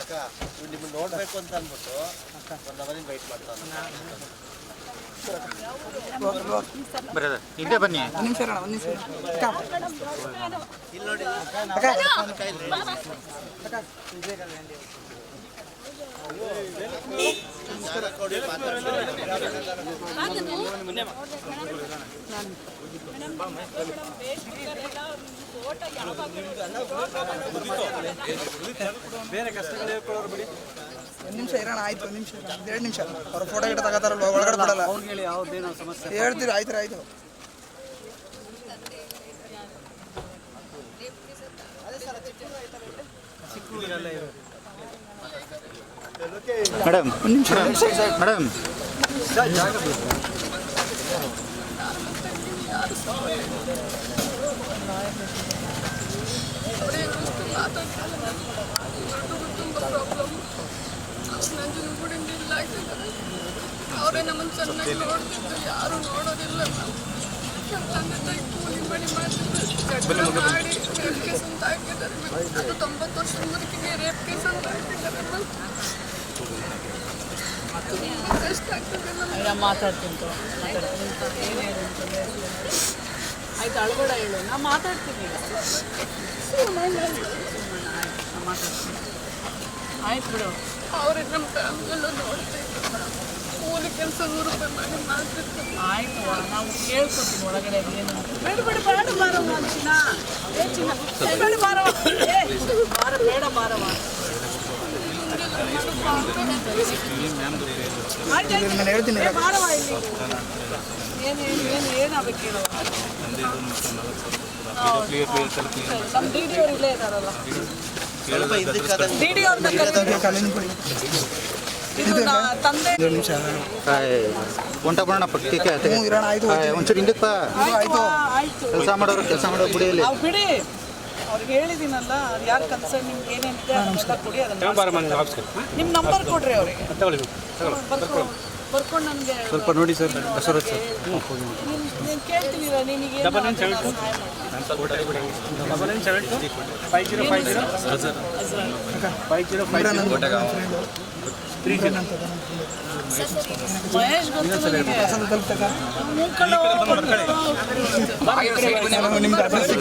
ಅಕ್ಕ ನಿಮ್ಮನ್ನು ನೋಡಬೇಕು ಅಂತ ಅಂದ್ಬಿಟ್ಟು 1 ಅವರಿಂದ ವೆಯ್ಟ್ ಮಾಡ್ತಾನೆ. ಹಿಂದೆ ಬನ್ನಿ. ಇಲ್ಲಿ ನೋಡಿ ಬೇರೆ ಕಷ್ಟಗಳು ಹೇಳ್ಕೊಳ್ಳೋರು ಬಿಡಿ. 1 ನಿಮಿಷ ಇರೋಣ, ಆಯ್ತು. 1 ನಿಮಿಷ 2 ನಿಮಿಷ ಅವ್ರ ಫೋಟೋ ಗಿಡ ತಗೋತಾರಲ್ವ, ಒಳಗಡೆ ಬಿಡಲ್ಲ. ಅವ್ರಿಗೆ ಹೇಳಿ ಯಾವುದೇನೋ ಸಮಸ್ಯೆ ಹೇಳ್ತೀರಿ. ಆಯ್ತು. ಮೇಡಮ್ ಮೇಡಮ್ ಅವರೇ ನಮ್ಮನ್ನು ಚೆನ್ನಾಗಿ ನೋಡ್ತಿದ್ದು, ಯಾರು ನೋಡೋದಿಲ್ಲ. ತಂದೆ ತಾಯಿ ಕೂಲಿ ಮಾಡಿ ಮಾಡ್ತಿದ್ರು, ಮಾಡಿ ರೇಪ್ ಕೇಸ್ ಅಂತ ಹಾಕಿದ್ದಾರೆ. ಅದು 90 ವರ್ಷದ ಮುದುಕಿಗೆ ರೇಪ್ ಕೇಸ್ ಅಂತ ಹಾಕಿದ್ದಾರೆ. ಕಷ್ಟ ಆಗ್ತದೆ ನಮ್ಗೆ. ಮಾತಾಡ್ತೀನಿ ಆಯ್ತು, ಅಳ್ಬೇಡ, ಹೇಳು, ನಾ ಮಾತಾಡ್ತೀನಿ. ಆಯ್ತು ಬಿಡು. ಅವ್ರೆ ನಮ್ಮ ಫ್ಯಾಮಿಲಿಯೆಲ್ಲ ನೋಡ್ತಾ ಇದ್ರು. ಕೂಲಿ ಕೆಲಸ 100 ರೂಪಾಯಿ ಮಾಡಿ ಮಾಡ್ತಿರ್ತಾರೆ. ಆಯ್ತು, ನಾವು ಕೇಳ್ಕೊತೀವಿ ಒಳಗಡೆ ಏನು. ಬೇಡ ಬಾರವ ಚಿನ್ನ, ಬೇಡ ಬಾರವ, ಬೇಡ ಬಾರವ. ನಾನು ಹೇಳ್ತೀನಿ. ಬಾರವ ಇಲ್ಲಿ. ಏನಾಗಬೇಕು ಹೇಳುವ. ನಮ್ಮ ಡಿ.ಡಿ ಅವ್ರು ಇಲ್ಲೇ ಇದ್ದಾರಲ್ಲ. ಸ್ವಲ್ಪ ಡಿ.ಡಿ ಅವ್ರನ್ನ ಇದು ತಂದೆ. 2 ನಿಮಿಷ ಹೊಂಟ ಬರೋಣ ಪಕ್ಕಕ್ಕೆ. ಇರೋಣ. ಆಯ್ತು. ಒಂಚೂರು ಹಿಂದಕ್ಕೆ ಬಾ. ಆಯ್ತು, ಕೆಲಸ ಮಾಡೋ ಬಿಡಿಯಲ್ಲಿ ನಾವು ಬಿಡಿ. ಅವ್ರಿಗೆ ಹೇಳಿದ್ದೀನಲ್ಲ, ಅದು ಯಾರು ಕನ್ಸರ್ನ್, ನಿಮ್ಗೆ ಏನೇನಿದೆ ಅದನ್ನೆಲ್ಲ ಕೊಡಿ. ನಿಮ್ಮ ನಂಬರ್ ಕೊಡ್ರಿ ಅವರಿಗೆ. ಬರ್ಕೊಂಡು ನನಗೆ ಸ್ವಲ್ಪ ನೋಡಿ ಸರ್. ಬಸವರಾಜ್ ಸರ್ ನೀನು ಕೇಳ್ತೀನಿ. ನಿನಗೆ 5050 ಮಹೇಶ್ ಗೊತ್ತು ನನಗೆ. ನಿಮ್ದು ಅಡ್ರೆಸ್